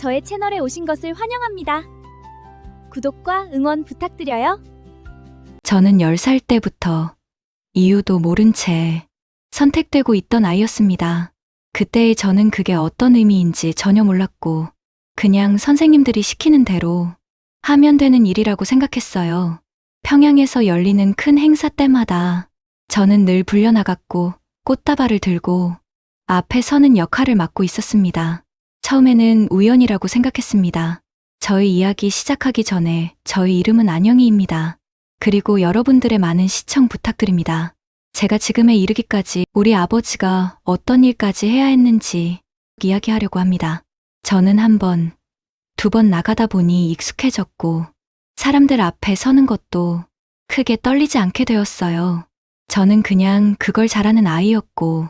저의 채널에 오신 것을 환영합니다. 구독과 응원 부탁드려요. 저는 10살 때부터 이유도 모른 채 선택되고 있던 아이였습니다. 그때의 저는 그게 어떤 의미인지 전혀 몰랐고 그냥 선생님들이 시키는 대로 하면 되는 일이라고 생각했어요. 평양에서 열리는 큰 행사 때마다 저는 늘 불려나갔고 꽃다발을 들고 앞에 서는 역할을 맡고 있었습니다. 처음에는 우연이라고 생각했습니다. 저희 이야기 시작하기 전에 저희 이름은 안영희입니다. 그리고 여러분들의 많은 시청 부탁드립니다. 제가 지금에 이르기까지 우리 아버지가 어떤 일까지 해야 했는지 이야기하려고 합니다. 저는 한 번, 두 번 나가다 보니 익숙해졌고 사람들 앞에 서는 것도 크게 떨리지 않게 되었어요. 저는 그냥 그걸 잘하는 아이였고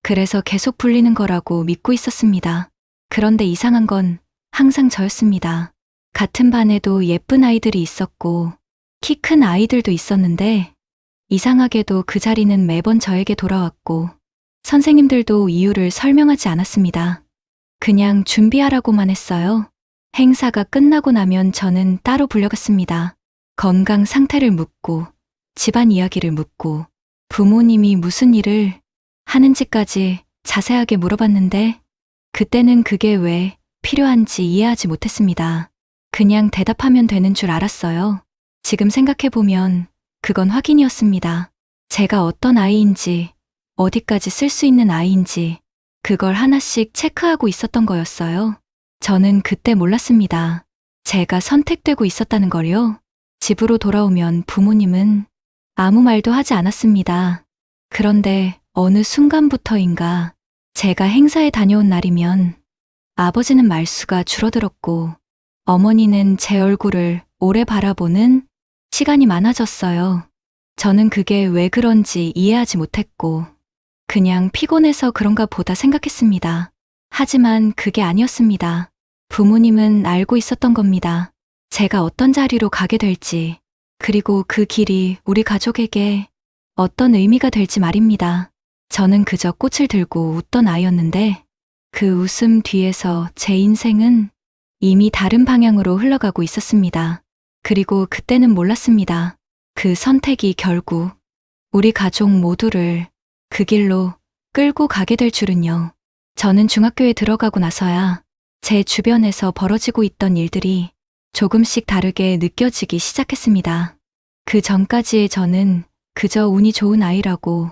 그래서 계속 불리는 거라고 믿고 있었습니다. 그런데 이상한 건 항상 저였습니다. 같은 반에도 예쁜 아이들이 있었고 키 큰 아이들도 있었는데 이상하게도 그 자리는 매번 저에게 돌아왔고 선생님들도 이유를 설명하지 않았습니다. 그냥 준비하라고만 했어요. 행사가 끝나고 나면 저는 따로 불려갔습니다. 건강 상태를 묻고 집안 이야기를 묻고 부모님이 무슨 일을 하는지까지 자세하게 물어봤는데 그때는 그게 왜 필요한지 이해하지 못했습니다. 그냥 대답하면 되는 줄 알았어요. 지금 생각해보면 그건 확인이었습니다. 제가 어떤 아이인지, 어디까지 쓸 수 있는 아이인지 그걸 하나씩 체크하고 있었던 거였어요. 저는 그때 몰랐습니다. 제가 선택되고 있었다는 걸요. 집으로 돌아오면 부모님은 아무 말도 하지 않았습니다. 그런데 어느 순간부터인가 제가 행사에 다녀온 날이면 아버지는 말수가 줄어들었고 어머니는 제 얼굴을 오래 바라보는 시간이 많아졌어요. 저는 그게 왜 그런지 이해하지 못했고 그냥 피곤해서 그런가 보다 생각했습니다. 하지만 그게 아니었습니다. 부모님은 알고 있었던 겁니다. 제가 어떤 자리로 가게 될지 그리고 그 길이 우리 가족에게 어떤 의미가 될지 말입니다. 저는 그저 꽃을 들고 웃던 아이였는데 그 웃음 뒤에서 제 인생은 이미 다른 방향으로 흘러가고 있었습니다. 그리고 그때는 몰랐습니다. 그 선택이 결국 우리 가족 모두를 그 길로 끌고 가게 될 줄은요. 저는 중학교에 들어가고 나서야 제 주변에서 벌어지고 있던 일들이 조금씩 다르게 느껴지기 시작했습니다. 그 전까지의 저는 그저 운이 좋은 아이라고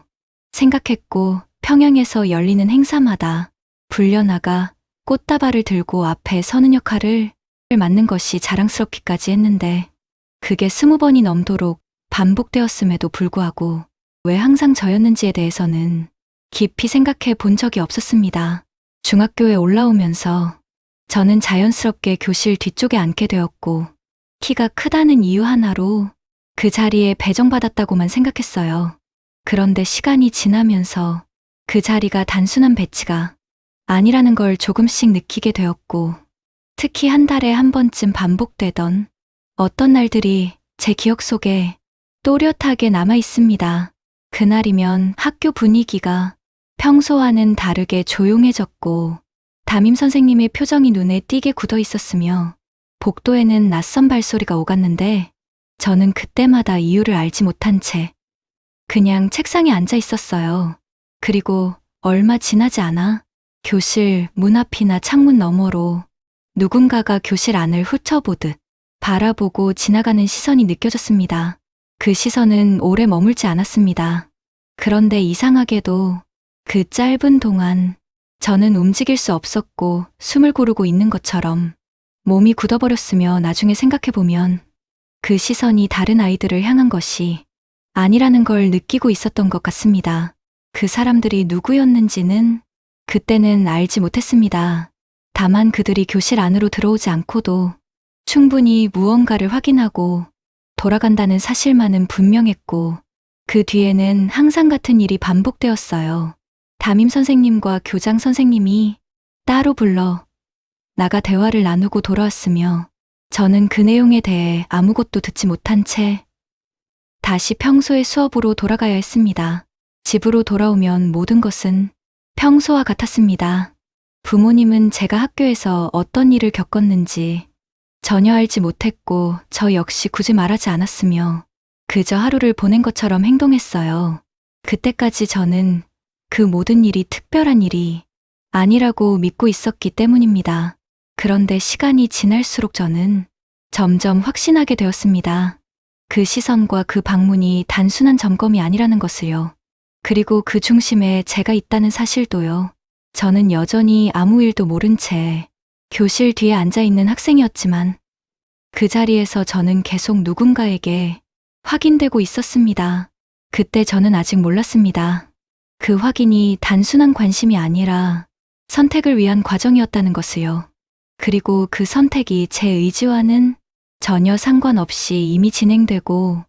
생각했고 평양에서 열리는 행사마다 불려나가 꽃다발을 들고 앞에 서는 역할을 맡는 것이 자랑스럽기까지 했는데 그게 20번이 넘도록 반복되었음에도 불구하고 왜 항상 저였는지에 대해서는 깊이 생각해 본 적이 없었습니다. 중학교에 올라오면서 저는 자연스럽게 교실 뒤쪽에 앉게 되었고 키가 크다는 이유 하나로 그 자리에 배정받았다고만 생각했어요. 그런데 시간이 지나면서 그 자리가 단순한 배치가 아니라는 걸 조금씩 느끼게 되었고 특히 한 달에 한 번쯤 반복되던 어떤 날들이 제 기억 속에 또렷하게 남아 있습니다. 그날이면 학교 분위기가 평소와는 다르게 조용해졌고 담임 선생님의 표정이 눈에 띄게 굳어 있었으며 복도에는 낯선 발소리가 오갔는데 저는 그때마다 이유를 알지 못한 채 그냥 책상에 앉아 있었어요. 그리고 얼마 지나지 않아 교실 문 앞이나 창문 너머로 누군가가 교실 안을 훑어보듯 바라보고 지나가는 시선이 느껴졌습니다. 그 시선은 오래 머물지 않았습니다. 그런데 이상하게도 그 짧은 동안 저는 움직일 수 없었고 숨을 고르고 있는 것처럼 몸이 굳어버렸으며 나중에 생각해보면 그 시선이 다른 아이들을 향한 것이 아니라는 걸 느끼고 있었던 것 같습니다. 그 사람들이 누구였는지는 그때는 알지 못했습니다. 다만 그들이 교실 안으로 들어오지 않고도 충분히 무언가를 확인하고 돌아간다는 사실만은 분명했고 그 뒤에는 항상 같은 일이 반복되었어요. 담임 선생님과 교장 선생님이 따로 불러 나가 대화를 나누고 돌아왔으며 저는 그 내용에 대해 아무것도 듣지 못한 채 다시 평소의 수업으로 돌아가야 했습니다. 집으로 돌아오면 모든 것은 평소와 같았습니다. 부모님은 제가 학교에서 어떤 일을 겪었는지 전혀 알지 못했고 저 역시 굳이 말하지 않았으며 그저 하루를 보낸 것처럼 행동했어요. 그때까지 저는 그 모든 일이 특별한 일이 아니라고 믿고 있었기 때문입니다. 그런데 시간이 지날수록 저는 점점 확신하게 되었습니다. 그 시선과 그 방문이 단순한 점검이 아니라는 것을요. 그리고 그 중심에 제가 있다는 사실도요. 저는 여전히 아무 일도 모른 채 교실 뒤에 앉아 있는 학생이었지만 그 자리에서 저는 계속 누군가에게 확인되고 있었습니다. 그때 저는 아직 몰랐습니다. 그 확인이 단순한 관심이 아니라 선택을 위한 과정이었다는 것을요. 그리고 그 선택이 제 의지와는 전혀 상관없이 이미 진행되고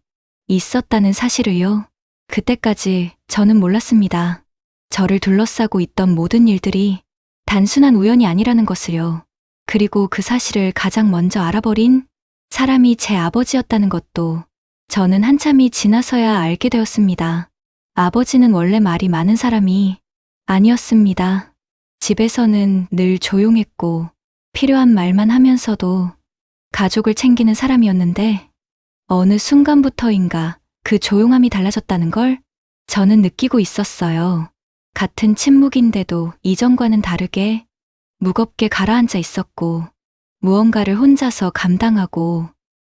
있었다는 사실을요. 그때까지 저는 몰랐습니다. 저를 둘러싸고 있던 모든 일들이 단순한 우연이 아니라는 것을요. 그리고 그 사실을 가장 먼저 알아버린 사람이 제 아버지였다는 것도 저는 한참이 지나서야 알게 되었습니다. 아버지는 원래 말이 많은 사람이 아니었습니다. 집에서는 늘 조용했고 필요한 말만 하면서도 가족을 챙기는 사람이었는데 어느 순간부터인가 그 조용함이 달라졌다는 걸 저는 느끼고 있었어요. 같은 침묵인데도 이전과는 다르게 무겁게 가라앉아 있었고 무언가를 혼자서 감당하고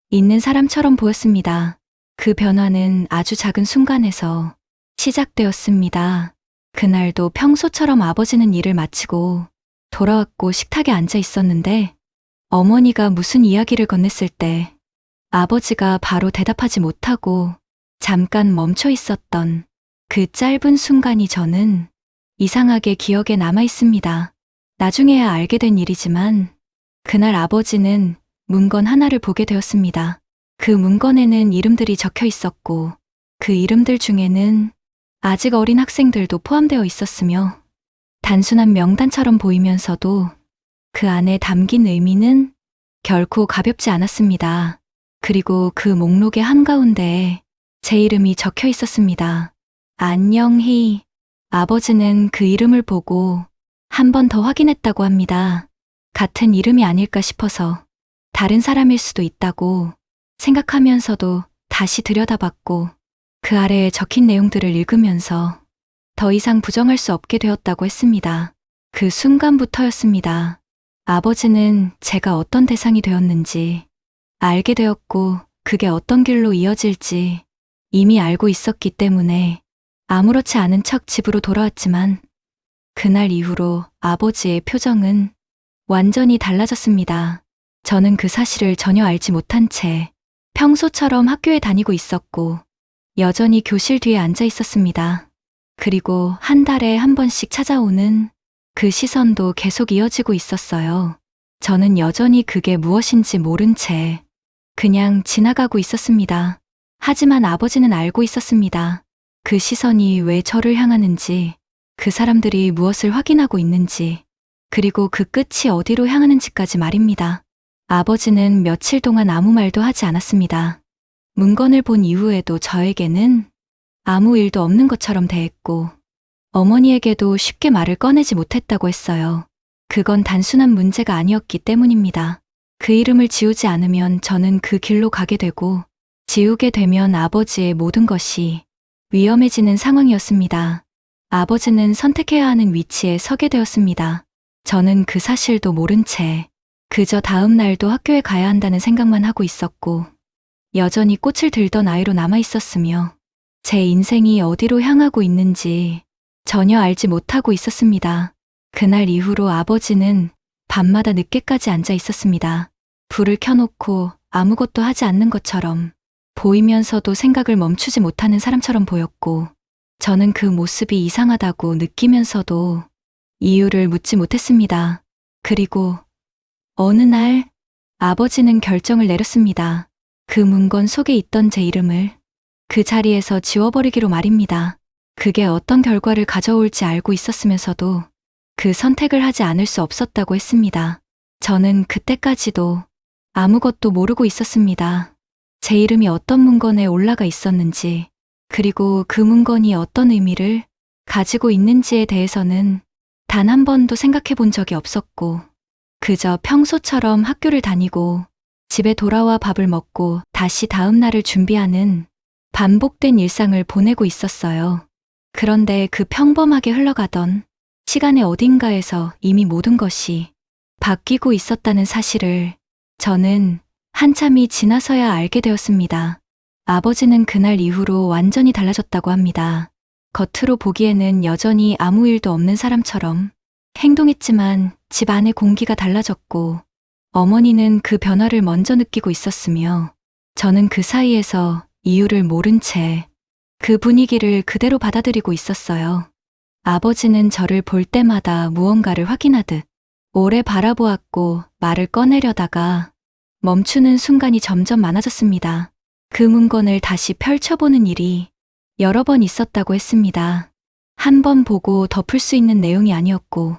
있는 사람처럼 보였습니다. 그 변화는 아주 작은 순간에서 시작되었습니다. 그날도 평소처럼 아버지는 일을 마치고 돌아왔고 식탁에 앉아 있었는데 어머니가 무슨 이야기를 건넸을 때 아버지가 바로 대답하지 못하고 잠깐 멈춰 있었던 그 짧은 순간이 저는 이상하게 기억에 남아 있습니다. 나중에야 알게 된 일이지만 그날 아버지는 문건 하나를 보게 되었습니다. 그 문건에는 이름들이 적혀 있었고 그 이름들 중에는 아직 어린 학생들도 포함되어 있었으며 단순한 명단처럼 보이면서도 그 안에 담긴 의미는 결코 가볍지 않았습니다. 그리고 그 목록의 한가운데에 제 이름이 적혀 있었습니다. 안녕희. 아버지는 그 이름을 보고 한 번 더 확인했다고 합니다. 같은 이름이 아닐까 싶어서 다른 사람일 수도 있다고 생각하면서도 다시 들여다봤고 그 아래에 적힌 내용들을 읽으면서 더 이상 부정할 수 없게 되었다고 했습니다. 그 순간부터였습니다. 아버지는 제가 어떤 대상이 되었는지 알게 되었고 그게 어떤 길로 이어질지 이미 알고 있었기 때문에 아무렇지 않은 척 집으로 돌아왔지만 그날 이후로 아버지의 표정은 완전히 달라졌습니다. 저는 그 사실을 전혀 알지 못한 채 평소처럼 학교에 다니고 있었고 여전히 교실 뒤에 앉아 있었습니다. 그리고 한 달에 한 번씩 찾아오는 그 시선도 계속 이어지고 있었어요. 저는 여전히 그게 무엇인지 모른 채 그냥 지나가고 있었습니다. 하지만 아버지는 알고 있었습니다. 그 시선이 왜 저를 향하는지, 그 사람들이 무엇을 확인하고 있는지, 그리고 그 끝이 어디로 향하는지까지 말입니다. 아버지는 며칠 동안 아무 말도 하지 않았습니다. 문건을 본 이후에도 저에게는 아무 일도 없는 것처럼 대했고 어머니에게도 쉽게 말을 꺼내지 못했다고 했어요. 그건 단순한 문제가 아니었기 때문입니다. 그 이름을 지우지 않으면 저는 그 길로 가게 되고 지우게 되면 아버지의 모든 것이 위험해지는 상황이었습니다. 아버지는 선택해야 하는 위치에 서게 되었습니다. 저는 그 사실도 모른 채 그저 다음 날도 학교에 가야 한다는 생각만 하고 있었고 여전히 꽃을 들던 아이로 남아 있었으며 제 인생이 어디로 향하고 있는지 전혀 알지 못하고 있었습니다. 그날 이후로 아버지는 밤마다 늦게까지 앉아 있었습니다. 불을 켜놓고 아무것도 하지 않는 것처럼 보이면서도 생각을 멈추지 못하는 사람처럼 보였고 저는 그 모습이 이상하다고 느끼면서도 이유를 묻지 못했습니다. 그리고 어느 날 아버지는 결정을 내렸습니다. 그 문건 속에 있던 제 이름을 그 자리에서 지워버리기로 말입니다. 그게 어떤 결과를 가져올지 알고 있었으면서도 그 선택을 하지 않을 수 없었다고 했습니다. 저는 그때까지도 아무것도 모르고 있었습니다. 제 이름이 어떤 문건에 올라가 있었는지, 그리고 그 문건이 어떤 의미를 가지고 있는지에 대해서는 단 한 번도 생각해 본 적이 없었고, 그저 평소처럼 학교를 다니고 집에 돌아와 밥을 먹고 다시 다음 날을 준비하는 반복된 일상을 보내고 있었어요. 그런데 그 평범하게 흘러가던 시간의 어딘가에서 이미 모든 것이 바뀌고 있었다는 사실을 저는 한참이 지나서야 알게 되었습니다. 아버지는 그날 이후로 완전히 달라졌다고 합니다. 겉으로 보기에는 여전히 아무 일도 없는 사람처럼 행동했지만 집 안의 공기가 달라졌고 어머니는 그 변화를 먼저 느끼고 있었으며 저는 그 사이에서 이유를 모른 채 그 분위기를 그대로 받아들이고 있었어요. 아버지는 저를 볼 때마다 무언가를 확인하듯 오래 바라보았고 말을 꺼내려다가 멈추는 순간이 점점 많아졌습니다. 그 문건을 다시 펼쳐보는 일이 여러 번 있었다고 했습니다. 한 번 보고 덮을 수 있는 내용이 아니었고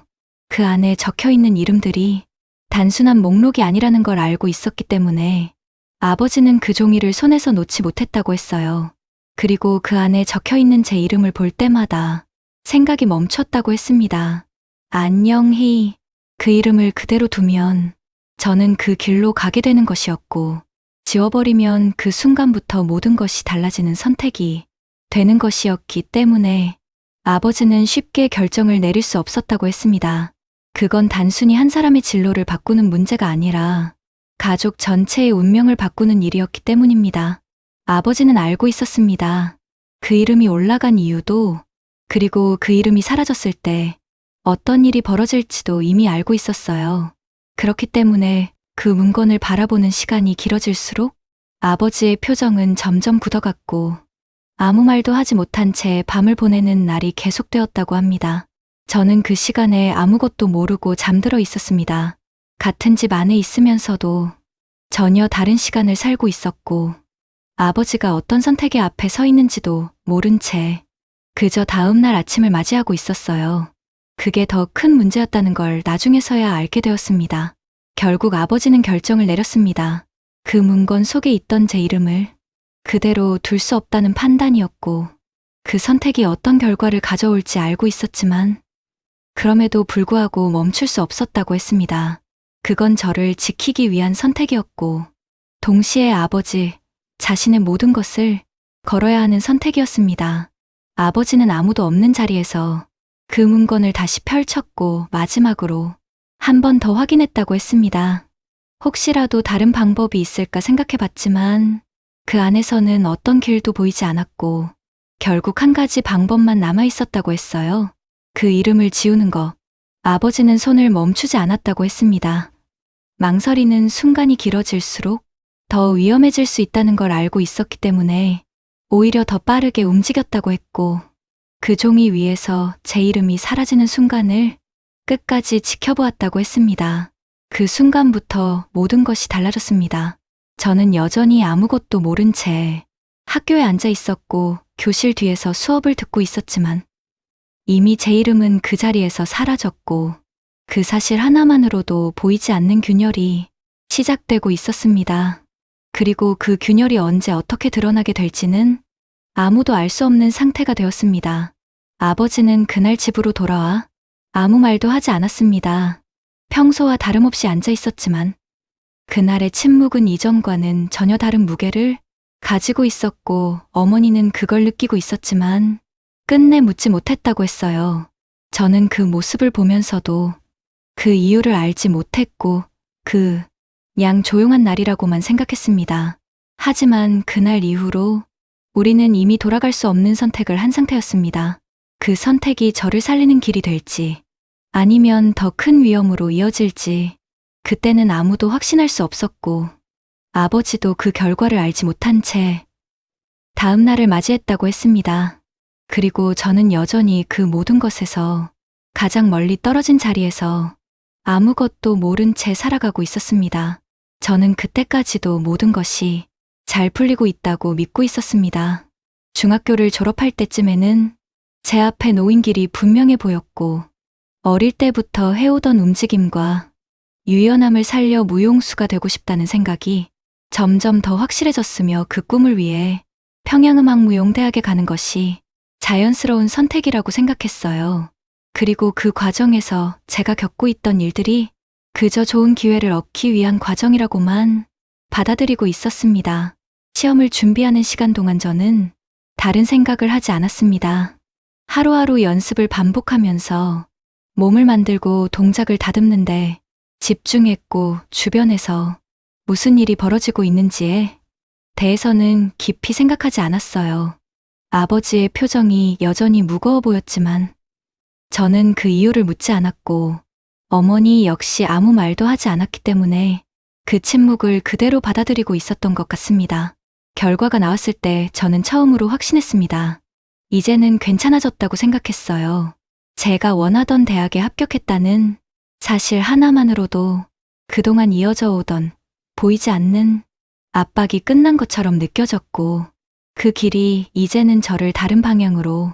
그 안에 적혀 있는 이름들이 단순한 목록이 아니라는 걸 알고 있었기 때문에 아버지는 그 종이를 손에서 놓지 못했다고 했어요. 그리고 그 안에 적혀 있는 제 이름을 볼 때마다 생각이 멈췄다고 했습니다. 안녕히 그 이름을 그대로 두면 저는 그 길로 가게 되는 것이었고 지워버리면 그 순간부터 모든 것이 달라지는 선택이 되는 것이었기 때문에 아버지는 쉽게 결정을 내릴 수 없었다고 했습니다. 그건 단순히 한 사람의 진로를 바꾸는 문제가 아니라 가족 전체의 운명을 바꾸는 일이었기 때문입니다. 아버지는 알고 있었습니다. 그 이름이 올라간 이유도 그리고 그 이름이 사라졌을 때 어떤 일이 벌어질지도 이미 알고 있었어요. 그렇기 때문에 그 문건을 바라보는 시간이 길어질수록 아버지의 표정은 점점 굳어갔고 아무 말도 하지 못한 채 밤을 보내는 날이 계속되었다고 합니다. 저는 그 시간에 아무것도 모르고 잠들어 있었습니다. 같은 집 안에 있으면서도 전혀 다른 시간을 살고 있었고 아버지가 어떤 선택의 앞에 서 있는지도 모른 채 그저 다음 날 아침을 맞이하고 있었어요. 그게 더 큰 문제였다는 걸 나중에서야 알게 되었습니다. 결국 아버지는 결정을 내렸습니다. 그 문건 속에 있던 제 이름을 그대로 둘 수 없다는 판단이었고 그 선택이 어떤 결과를 가져올지 알고 있었지만 그럼에도 불구하고 멈출 수 없었다고 했습니다. 그건 저를 지키기 위한 선택이었고 동시에 아버지 자신의 모든 것을 걸어야 하는 선택이었습니다. 아버지는 아무도 없는 자리에서 그 문건을 다시 펼쳤고 마지막으로 한 번 더 확인했다고 했습니다. 혹시라도 다른 방법이 있을까 생각해 봤지만 그 안에서는 어떤 길도 보이지 않았고 결국 한 가지 방법만 남아 있었다고 했어요. 그 이름을 지우는 것. 아버지는 손을 멈추지 않았다고 했습니다. 망설이는 순간이 길어질수록 더 위험해질 수 있다는 걸 알고 있었기 때문에 오히려 더 빠르게 움직였다고 했고 그 종이 위에서 제 이름이 사라지는 순간을 끝까지 지켜보았다고 했습니다. 그 순간부터 모든 것이 달라졌습니다. 저는 여전히 아무것도 모른 채 학교에 앉아 있었고 교실 뒤에서 수업을 듣고 있었지만 이미 제 이름은 그 자리에서 사라졌고 그 사실 하나만으로도 보이지 않는 균열이 시작되고 있었습니다. 그리고 그 균열이 언제 어떻게 드러나게 될지는 아무도 알 수 없는 상태가 되었습니다. 아버지는 그날 집으로 돌아와 아무 말도 하지 않았습니다. 평소와 다름없이 앉아 있었지만 그날의 침묵은 이전과는 전혀 다른 무게를 가지고 있었고 어머니는 그걸 느끼고 있었지만 끝내 묻지 못했다고 했어요. 저는 그 모습을 보면서도 그 이유를 알지 못했고 그냥 조용한 날이라고만 생각했습니다. 하지만 그날 이후로 우리는 이미 돌아갈 수 없는 선택을 한 상태였습니다. 그 선택이 저를 살리는 길이 될지 아니면 더 큰 위험으로 이어질지 그때는 아무도 확신할 수 없었고 아버지도 그 결과를 알지 못한 채 다음 날을 맞이했다고 했습니다. 그리고 저는 여전히 그 모든 것에서 가장 멀리 떨어진 자리에서 아무것도 모른 채 살아가고 있었습니다. 저는 그때까지도 모든 것이 잘 풀리고 있다고 믿고 있었습니다. 중학교를 졸업할 때쯤에는 제 앞에 놓인 길이 분명해 보였고 어릴 때부터 해오던 움직임과 유연함을 살려 무용수가 되고 싶다는 생각이 점점 더 확실해졌으며 그 꿈을 위해 평양음악무용대학에 가는 것이 자연스러운 선택이라고 생각했어요. 그리고 그 과정에서 제가 겪고 있던 일들이 그저 좋은 기회를 얻기 위한 과정이라고만 받아들이고 있었습니다. 시험을 준비하는 시간 동안 저는 다른 생각을 하지 않았습니다. 하루하루 연습을 반복하면서 몸을 만들고 동작을 다듬는데 집중했고 주변에서 무슨 일이 벌어지고 있는지에 대해서는 깊이 생각하지 않았어요. 아버지의 표정이 여전히 무거워 보였지만 저는 그 이유를 묻지 않았고 어머니 역시 아무 말도 하지 않았기 때문에 그 침묵을 그대로 받아들이고 있었던 것 같습니다. 결과가 나왔을 때 저는 처음으로 확신했습니다. 이제는 괜찮아졌다고 생각했어요. 제가 원하던 대학에 합격했다는 사실 하나만으로도 그동안 이어져 오던 보이지 않는 압박이 끝난 것처럼 느껴졌고 그 길이 이제는 저를 다른 방향으로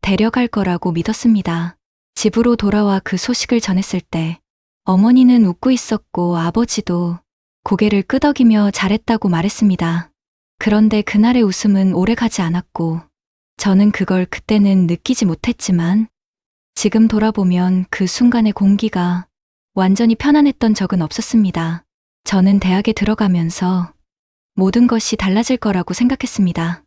데려갈 거라고 믿었습니다. 집으로 돌아와 그 소식을 전했을 때 어머니는 웃고 있었고 아버지도 고개를 끄덕이며 잘했다고 말했습니다. 그런데 그날의 웃음은 오래 가지 않았고 저는 그걸 그때는 느끼지 못했지만 지금 돌아보면 그 순간의 공기가 완전히 편안했던 적은 없었습니다. 저는 대학에 들어가면서 모든 것이 달라질 거라고 생각했습니다.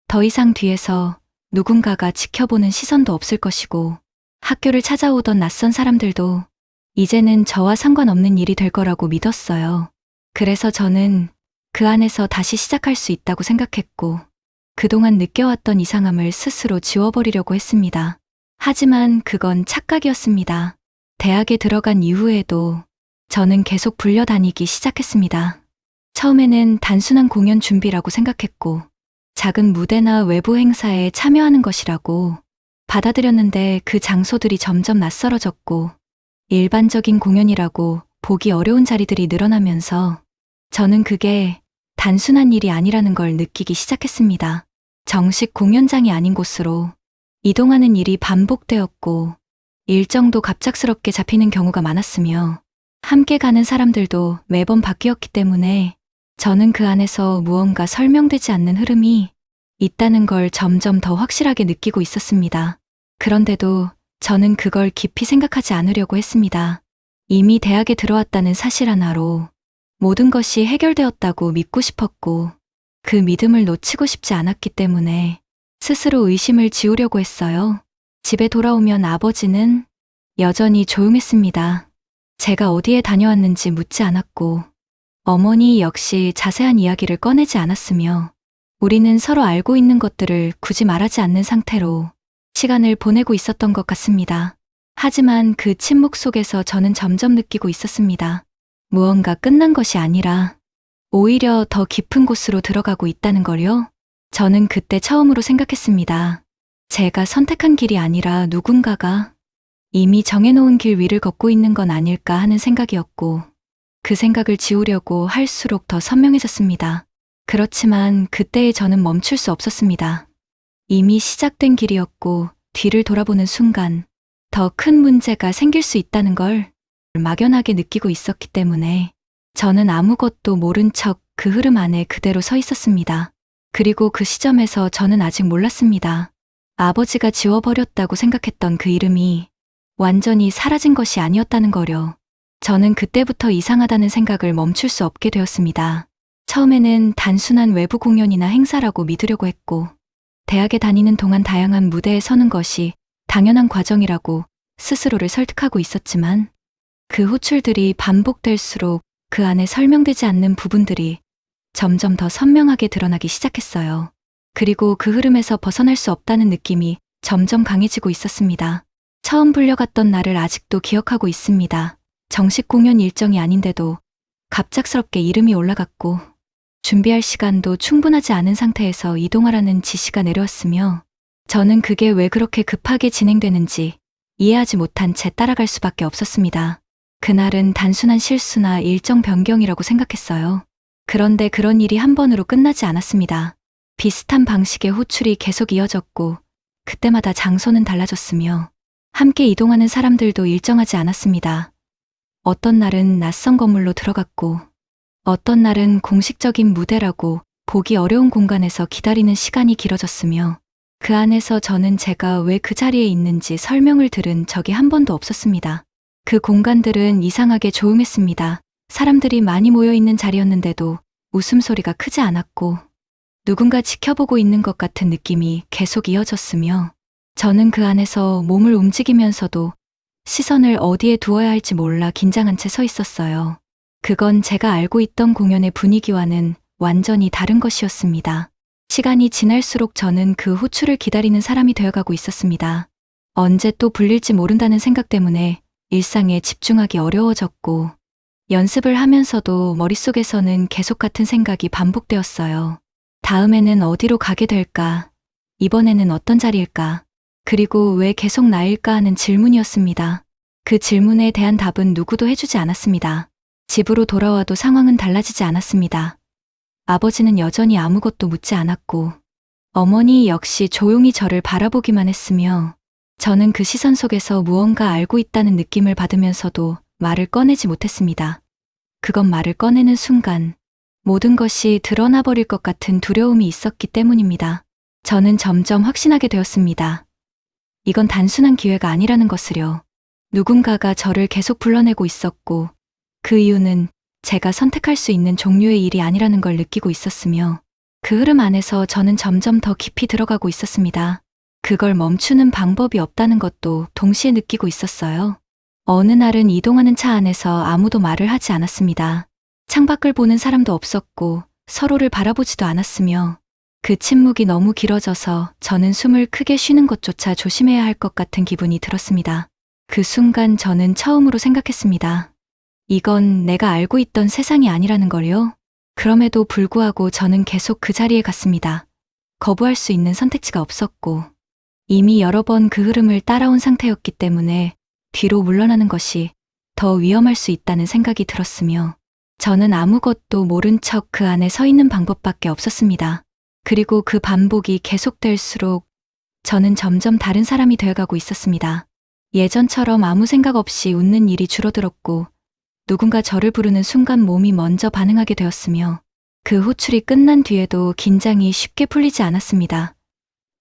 더 이상 뒤에서 누군가가 지켜보는 시선도 없을 것이고 학교를 찾아오던 낯선 사람들도 이제는 저와 상관없는 일이 될 거라고 믿었어요. 그래서 저는 그 안에서 다시 시작할 수 있다고 생각했고 그동안 느껴왔던 이상함을 스스로 지워버리려고 했습니다. 하지만 그건 착각이었습니다. 대학에 들어간 이후에도 저는 계속 불려다니기 시작했습니다. 처음에는 단순한 공연 준비라고 생각했고 작은 무대나 외부 행사에 참여하는 것이라고 받아들였는데 그 장소들이 점점 낯설어졌고 일반적인 공연이라고 보기 어려운 자리들이 늘어나면서 저는 그게 단순한 일이 아니라는 걸 느끼기 시작했습니다. 정식 공연장이 아닌 곳으로 이동하는 일이 반복되었고 일정도 갑작스럽게 잡히는 경우가 많았으며 함께 가는 사람들도 매번 바뀌었기 때문에 저는 그 안에서 무언가 설명되지 않는 흐름이 있다는 걸 점점 더 확실하게 느끼고 있었습니다. 그런데도 저는 그걸 깊이 생각하지 않으려고 했습니다. 이미 대학에 들어왔다는 사실 하나로 모든 것이 해결되었다고 믿고 싶었고 그 믿음을 놓치고 싶지 않았기 때문에 스스로 의심을 지우려고 했어요. 집에 돌아오면 아버지는 여전히 조용했습니다. 제가 어디에 다녀왔는지 묻지 않았고 어머니 역시 자세한 이야기를 꺼내지 않았으며 우리는 서로 알고 있는 것들을 굳이 말하지 않는 상태로 시간을 보내고 있었던 것 같습니다. 하지만 그 침묵 속에서 저는 점점 느끼고 있었습니다. 무언가 끝난 것이 아니라 오히려 더 깊은 곳으로 들어가고 있다는 걸요. 저는 그때 처음으로 생각했습니다. 제가 선택한 길이 아니라 누군가가 이미 정해놓은 길 위를 걷고 있는 건 아닐까 하는 생각이었고 그 생각을 지우려고 할수록 더 선명해졌습니다. 그렇지만 그때의 저는 멈출 수 없었습니다. 이미 시작된 길이었고 뒤를 돌아보는 순간 더 큰 문제가 생길 수 있다는 걸 막연하게 느끼고 있었기 때문에 저는 아무것도 모른 척 그 흐름 안에 그대로 서 있었습니다. 그리고 그 시점에서 저는 아직 몰랐습니다. 아버지가 지워버렸다고 생각했던 그 이름이 완전히 사라진 것이 아니었다는 거려. 저는 그때부터 이상하다는 생각을 멈출 수 없게 되었습니다. 처음에는 단순한 외부 공연이나 행사라고 믿으려고 했고 대학에 다니는 동안 다양한 무대에 서는 것이 당연한 과정이라고 스스로를 설득하고 있었지만 그 호출들이 반복될수록 그 안에 설명되지 않는 부분들이 점점 더 선명하게 드러나기 시작했어요. 그리고 그 흐름에서 벗어날 수 없다는 느낌이 점점 강해지고 있었습니다. 처음 불려갔던 날을 아직도 기억하고 있습니다. 정식 공연 일정이 아닌데도 갑작스럽게 이름이 올라갔고 준비할 시간도 충분하지 않은 상태에서 이동하라는 지시가 내려왔으며 저는 그게 왜 그렇게 급하게 진행되는지 이해하지 못한 채 따라갈 수밖에 없었습니다. 그날은 단순한 실수나 일정 변경이라고 생각했어요. 그런데 그런 일이 한 번으로 끝나지 않았습니다. 비슷한 방식의 호출이 계속 이어졌고 그때마다 장소는 달라졌으며 함께 이동하는 사람들도 일정하지 않았습니다. 어떤 날은 낯선 건물로 들어갔고 어떤 날은 공식적인 무대라고 보기 어려운 공간에서 기다리는 시간이 길어졌으며 그 안에서 저는 제가 왜 그 자리에 있는지 설명을 들은 적이 한 번도 없었습니다. 그 공간들은 이상하게 조용했습니다. 사람들이 많이 모여 있는 자리였는데도 웃음소리가 크지 않았고 누군가 지켜보고 있는 것 같은 느낌이 계속 이어졌으며 저는 그 안에서 몸을 움직이면서도 시선을 어디에 두어야 할지 몰라 긴장한 채 서 있었어요. 그건 제가 알고 있던 공연의 분위기와는 완전히 다른 것이었습니다. 시간이 지날수록 저는 그 호출을 기다리는 사람이 되어가고 있었습니다. 언제 또 불릴지 모른다는 생각 때문에 일상에 집중하기 어려워졌고 연습을 하면서도 머릿속에서는 계속 같은 생각이 반복되었어요. 다음에는 어디로 가게 될까? 이번에는 어떤 자리일까? 그리고 왜 계속 나일까 하는 질문이었습니다. 그 질문에 대한 답은 누구도 해주지 않았습니다. 집으로 돌아와도 상황은 달라지지 않았습니다. 아버지는 여전히 아무것도 묻지 않았고 어머니 역시 조용히 저를 바라보기만 했으며 저는 그 시선 속에서 무언가 알고 있다는 느낌을 받으면서도 말을 꺼내지 못했습니다. 그건 말을 꺼내는 순간 모든 것이 드러나 버릴 것 같은 두려움이 있었기 때문입니다. 저는 점점 확신하게 되었습니다. 이건 단순한 기회가 아니라는 것을요. 누군가가 저를 계속 불러내고 있었고 그 이유는 제가 선택할 수 있는 종류의 일이 아니라는 걸 느끼고 있었으며 그 흐름 안에서 저는 점점 더 깊이 들어가고 있었습니다. 그걸 멈추는 방법이 없다는 것도 동시에 느끼고 있었어요. 어느 날은 이동하는 차 안에서 아무도 말을 하지 않았습니다. 창밖을 보는 사람도 없었고 서로를 바라보지도 않았으며 그 침묵이 너무 길어져서 저는 숨을 크게 쉬는 것조차 조심해야 할 것 같은 기분이 들었습니다. 그 순간 저는 처음으로 생각했습니다. 이건 내가 알고 있던 세상이 아니라는 걸요. 그럼에도 불구하고 저는 계속 그 자리에 갔습니다. 거부할 수 있는 선택지가 없었고 이미 여러 번 그 흐름을 따라온 상태였기 때문에 뒤로 물러나는 것이 더 위험할 수 있다는 생각이 들었으며 저는 아무것도 모른 척 그 안에 서 있는 방법밖에 없었습니다. 그리고 그 반복이 계속될수록 저는 점점 다른 사람이 되어가고 있었습니다. 예전처럼 아무 생각 없이 웃는 일이 줄어들었고 누군가 저를 부르는 순간 몸이 먼저 반응하게 되었으며 그 호출이 끝난 뒤에도 긴장이 쉽게 풀리지 않았습니다.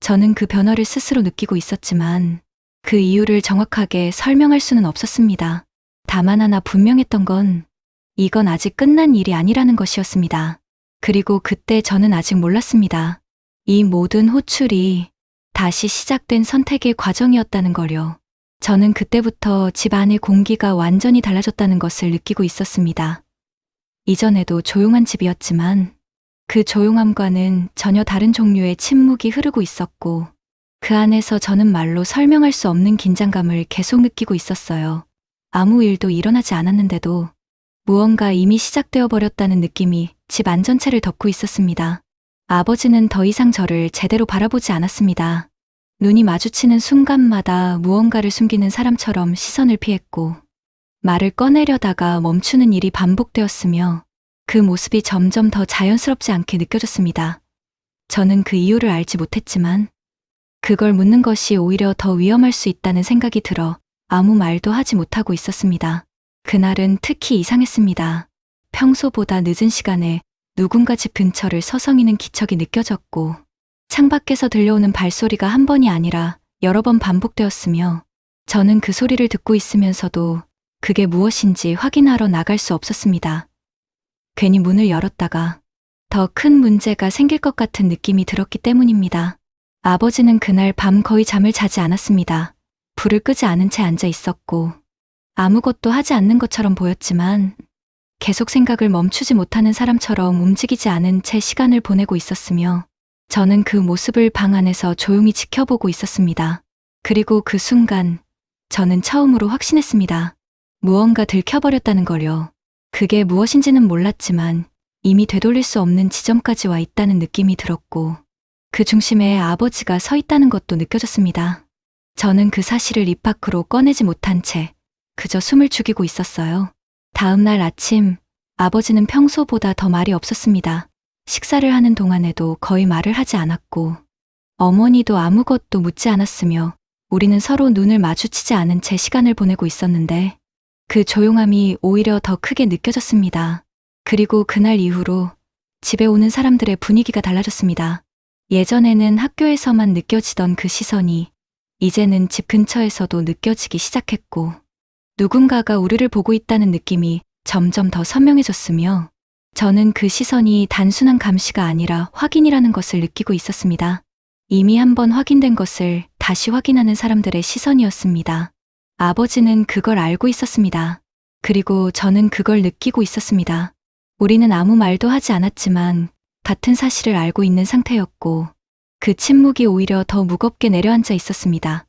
저는 그 변화를 스스로 느끼고 있었지만 그 이유를 정확하게 설명할 수는 없었습니다. 다만 하나 분명했던 건 이건 아직 끝난 일이 아니라는 것이었습니다. 그리고 그때 저는 아직 몰랐습니다. 이 모든 호출이 다시 시작된 선택의 과정이었다는 걸요. 저는 그때부터 집 안의 공기가 완전히 달라졌다는 것을 느끼고 있었습니다. 이전에도 조용한 집이었지만 그 조용함과는 전혀 다른 종류의 침묵이 흐르고 있었고 그 안에서 저는 말로 설명할 수 없는 긴장감을 계속 느끼고 있었어요. 아무 일도 일어나지 않았는데도 무언가 이미 시작되어 버렸다는 느낌이 집 안전체를 덮고 있었습니다. 아버지는 더 이상 저를 제대로 바라보지 않았습니다. 눈이 마주치는 순간마다 무언가를 숨기는 사람처럼 시선을 피했고 말을 꺼내려다가 멈추는 일이 반복되었으며 그 모습이 점점 더 자연스럽지 않게 느껴졌습니다. 저는 그 이유를 알지 못했지만 그걸 묻는 것이 오히려 더 위험할 수 있다는 생각이 들어 아무 말도 하지 못하고 있었습니다. 그날은 특히 이상했습니다. 평소보다 늦은 시간에 누군가 집 근처를 서성이는 기척이 느껴졌고 창밖에서 들려오는 발소리가 한 번이 아니라 여러 번 반복되었으며 저는 그 소리를 듣고 있으면서도 그게 무엇인지 확인하러 나갈 수 없었습니다. 괜히 문을 열었다가 더 큰 문제가 생길 것 같은 느낌이 들었기 때문입니다. 아버지는 그날 밤 거의 잠을 자지 않았습니다. 불을 끄지 않은 채 앉아 있었고 아무것도 하지 않는 것처럼 보였지만 계속 생각을 멈추지 못하는 사람처럼 움직이지 않은 채 시간을 보내고 있었으며 저는 그 모습을 방 안에서 조용히 지켜보고 있었습니다. 그리고 그 순간 저는 처음으로 확신했습니다. 무언가 들켜버렸다는 걸요. 그게 무엇인지는 몰랐지만 이미 되돌릴 수 없는 지점까지 와 있다는 느낌이 들었고 그 중심에 아버지가 서 있다는 것도 느껴졌습니다. 저는 그 사실을 입 밖으로 꺼내지 못한 채 그저 숨을 죽이고 있었어요. 다음 날 아침 아버지는 평소보다 더 말이 없었습니다. 식사를 하는 동안에도 거의 말을 하지 않았고 어머니도 아무것도 묻지 않았으며 우리는 서로 눈을 마주치지 않은 채 시간을 보내고 있었는데 그 조용함이 오히려 더 크게 느껴졌습니다. 그리고 그날 이후로 집에 오는 사람들의 분위기가 달라졌습니다. 예전에는 학교에서만 느껴지던 그 시선이 이제는 집 근처에서도 느껴지기 시작했고, 누군가가 우리를 보고 있다는 느낌이 점점 더 선명해졌으며, 저는 그 시선이 단순한 감시가 아니라 확인이라는 것을 느끼고 있었습니다. 이미 한번 확인된 것을 다시 확인하는 사람들의 시선이었습니다. 아버지는 그걸 알고 있었습니다. 그리고 저는 그걸 느끼고 있었습니다. 우리는 아무 말도 하지 않았지만 같은 사실을 알고 있는 상태였고, 그 침묵이 오히려 더 무겁게 내려앉아 있었습니다.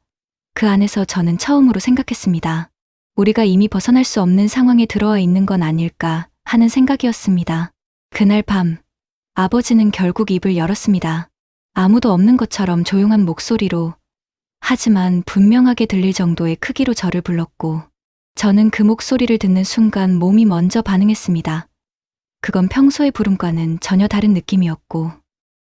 그 안에서 저는 처음으로 생각했습니다. 우리가 이미 벗어날 수 없는 상황에 들어와 있는 건 아닐까 하는 생각이었습니다. 그날 밤, 아버지는 결국 입을 열었습니다. 아무도 없는 것처럼 조용한 목소리로, 하지만 분명하게 들릴 정도의 크기로 저를 불렀고, 저는 그 목소리를 듣는 순간 몸이 먼저 반응했습니다. 그건 평소의 부름과는 전혀 다른 느낌이었고,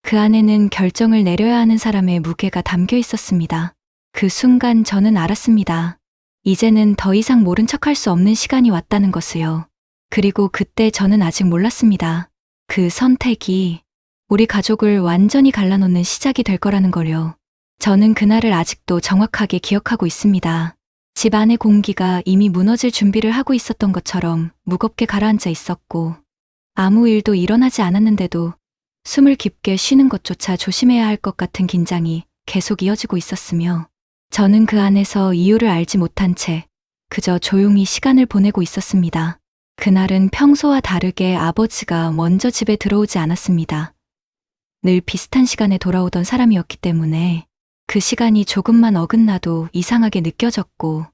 그 안에는 결정을 내려야 하는 사람의 무게가 담겨 있었습니다. 그 순간 저는 알았습니다. 이제는 더 이상 모른 척할 수 없는 시간이 왔다는 것을요. 그리고 그때 저는 아직 몰랐습니다. 그 선택이 우리 가족을 완전히 갈라놓는 시작이 될 거라는 걸요. 저는 그날을 아직도 정확하게 기억하고 있습니다. 집 안의 공기가 이미 무너질 준비를 하고 있었던 것처럼 무겁게 가라앉아 있었고, 아무 일도 일어나지 않았는데도 숨을 깊게 쉬는 것조차 조심해야 할 것 같은 긴장이 계속 이어지고 있었으며, 저는 그 안에서 이유를 알지 못한 채 그저 조용히 시간을 보내고 있었습니다. 그날은 평소와 다르게 아버지가 먼저 집에 들어오지 않았습니다. 늘 비슷한 시간에 돌아오던 사람이었기 때문에 그 시간이 조금만 어긋나도 이상하게 느껴졌고,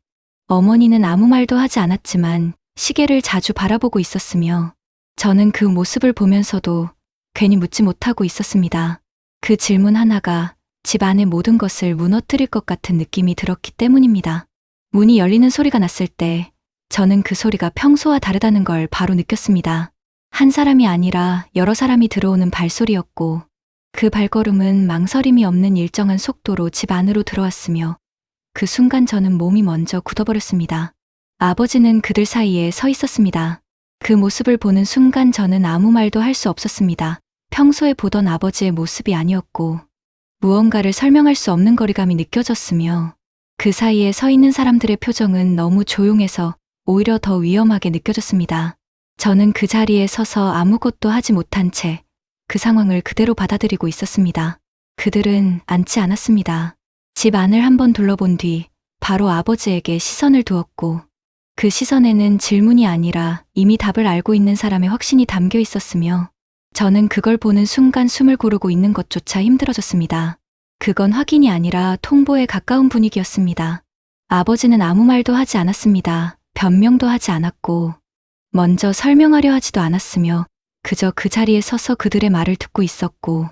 어머니는 아무 말도 하지 않았지만 시계를 자주 바라보고 있었으며, 저는 그 모습을 보면서도 괜히 묻지 못하고 있었습니다. 그 질문 하나가 집 안의 모든 것을 무너뜨릴 것 같은 느낌이 들었기 때문입니다. 문이 열리는 소리가 났을 때 저는 그 소리가 평소와 다르다는 걸 바로 느꼈습니다. 한 사람이 아니라 여러 사람이 들어오는 발소리였고, 그 발걸음은 망설임이 없는 일정한 속도로 집 안으로 들어왔으며, 그 순간 저는 몸이 먼저 굳어버렸습니다. 아버지는 그들 사이에 서 있었습니다. 그 모습을 보는 순간 저는 아무 말도 할 수 없었습니다. 평소에 보던 아버지의 모습이 아니었고, 무언가를 설명할 수 없는 거리감이 느껴졌으며, 그 사이에 서 있는 사람들의 표정은 너무 조용해서 오히려 더 위험하게 느껴졌습니다. 저는 그 자리에 서서 아무것도 하지 못한 채 그 상황을 그대로 받아들이고 있었습니다. 그들은 앉지 않았습니다. 집 안을 한번 둘러본 뒤 바로 아버지에게 시선을 두었고, 그 시선에는 질문이 아니라 이미 답을 알고 있는 사람의 확신이 담겨 있었으며, 저는 그걸 보는 순간 숨을 고르고 있는 것조차 힘들어졌습니다. 그건 확인이 아니라 통보에 가까운 분위기였습니다. 아버지는 아무 말도 하지 않았습니다. 변명도 하지 않았고, 먼저 설명하려 하지도 않았으며, 그저 그 자리에 서서 그들의 말을 듣고 있었고,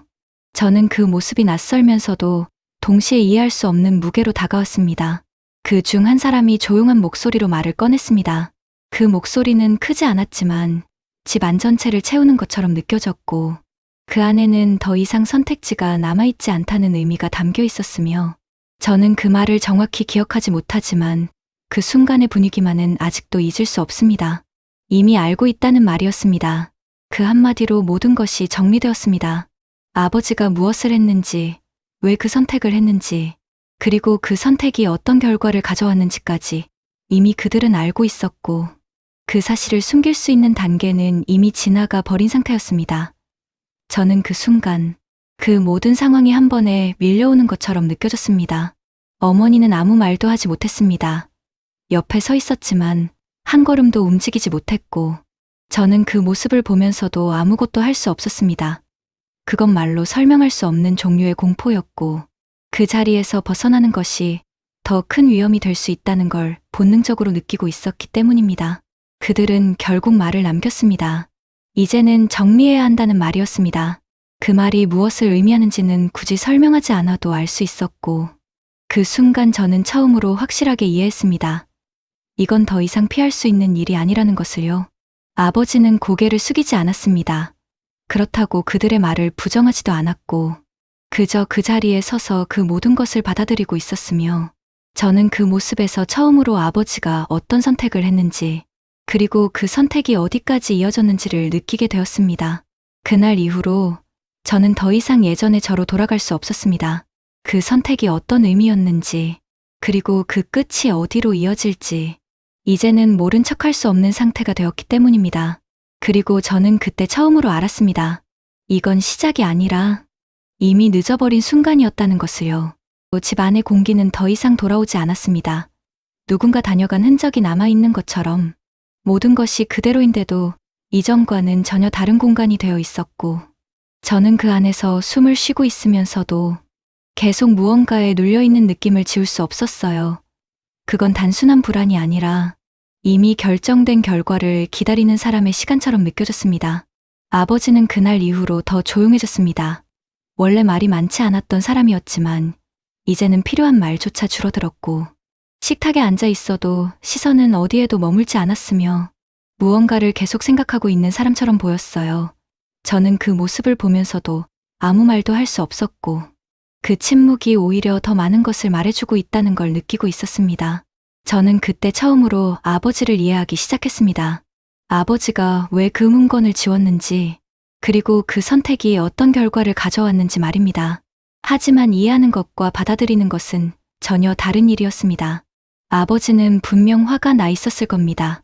저는 그 모습이 낯설면서도 동시에 이해할 수 없는 무게로 다가왔습니다. 그 중 한 사람이 조용한 목소리로 말을 꺼냈습니다. 그 목소리는 크지 않았지만 집 안 전체를 채우는 것처럼 느껴졌고, 그 안에는 더 이상 선택지가 남아있지 않다는 의미가 담겨 있었으며, 저는 그 말을 정확히 기억하지 못하지만 그 순간의 분위기만은 아직도 잊을 수 없습니다. 이미 알고 있다는 말이었습니다. 그 한마디로 모든 것이 정리되었습니다. 아버지가 무엇을 했는지, 왜 그 선택을 했는지, 그리고 그 선택이 어떤 결과를 가져왔는지까지 이미 그들은 알고 있었고, 그 사실을 숨길 수 있는 단계는 이미 지나가 버린 상태였습니다. 저는 그 순간 그 모든 상황이 한 번에 밀려오는 것처럼 느껴졌습니다. 어머니는 아무 말도 하지 못했습니다. 옆에 서 있었지만 한 걸음도 움직이지 못했고, 저는 그 모습을 보면서도 아무것도 할 수 없었습니다. 그건 말로 설명할 수 없는 종류의 공포였고, 그 자리에서 벗어나는 것이 더 큰 위험이 될 수 있다는 걸 본능적으로 느끼고 있었기 때문입니다. 그들은 결국 말을 남겼습니다. 이제는 정리해야 한다는 말이었습니다. 그 말이 무엇을 의미하는지는 굳이 설명하지 않아도 알 수 있었고, 그 순간 저는 처음으로 확실하게 이해했습니다. 이건 더 이상 피할 수 있는 일이 아니라는 것을요. 아버지는 고개를 숙이지 않았습니다. 그렇다고 그들의 말을 부정하지도 않았고, 그저 그 자리에 서서 그 모든 것을 받아들이고 있었으며, 저는 그 모습에서 처음으로 아버지가 어떤 선택을 했는지, 그리고 그 선택이 어디까지 이어졌는지를 느끼게 되었습니다. 그날 이후로 저는 더 이상 예전의 저로 돌아갈 수 없었습니다. 그 선택이 어떤 의미였는지, 그리고 그 끝이 어디로 이어질지, 이제는 모른 척할 수 없는 상태가 되었기 때문입니다. 그리고 저는 그때 처음으로 알았습니다. 이건 시작이 아니라 이미 늦어버린 순간이었다는 것을요. 집 안의 공기는 더 이상 돌아오지 않았습니다. 누군가 다녀간 흔적이 남아있는 것처럼 모든 것이 그대로인데도 이전과는 전혀 다른 공간이 되어 있었고, 저는 그 안에서 숨을 쉬고 있으면서도 계속 무언가에 눌려있는 느낌을 지울 수 없었어요. 그건 단순한 불안이 아니라 이미 결정된 결과를 기다리는 사람의 시간처럼 느껴졌습니다. 아버지는 그날 이후로 더 조용해졌습니다. 원래 말이 많지 않았던 사람이었지만 이제는 필요한 말조차 줄어들었고, 식탁에 앉아 있어도 시선은 어디에도 머물지 않았으며 무언가를 계속 생각하고 있는 사람처럼 보였어요. 저는 그 모습을 보면서도 아무 말도 할 수 없었고, 그 침묵이 오히려 더 많은 것을 말해주고 있다는 걸 느끼고 있었습니다. 저는 그때 처음으로 아버지를 이해하기 시작했습니다. 아버지가 왜 그 문건을 지웠는지, 그리고 그 선택이 어떤 결과를 가져왔는지 말입니다. 하지만 이해하는 것과 받아들이는 것은 전혀 다른 일이었습니다. 아버지는 분명 화가 나 있었을 겁니다.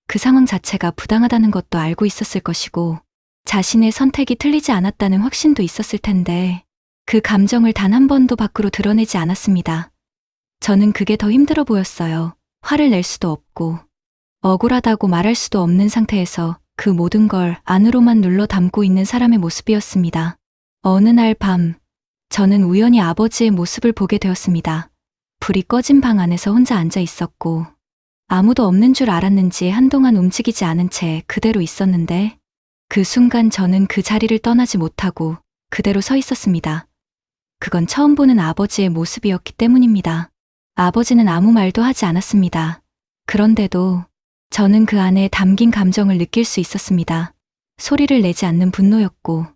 그 상황 자체가 부당하다는 것도 알고 있었을 것이고, 자신의 선택이 틀리지 않았다는 확신도 있었을 텐데, 그 감정을 단 한 번도 밖으로 드러내지 않았습니다. 저는 그게 더 힘들어 보였어요. 화를 낼 수도 없고, 억울하다고 말할 수도 없는 상태에서 그 모든 걸 안으로만 눌러 담고 있는 사람의 모습이었습니다. 어느 날 밤, 저는 우연히 아버지의 모습을 보게 되었습니다. 불이 꺼진 방 안에서 혼자 앉아 있었고, 아무도 없는 줄 알았는지 한동안 움직이지 않은 채 그대로 있었는데, 그 순간 저는 그 자리를 떠나지 못하고 그대로 서 있었습니다. 그건 처음 보는 아버지의 모습이었기 때문입니다. 아버지는 아무 말도 하지 않았습니다. 그런데도 저는 그 안에 담긴 감정을 느낄 수 있었습니다. 소리를 내지 않는 분노였고,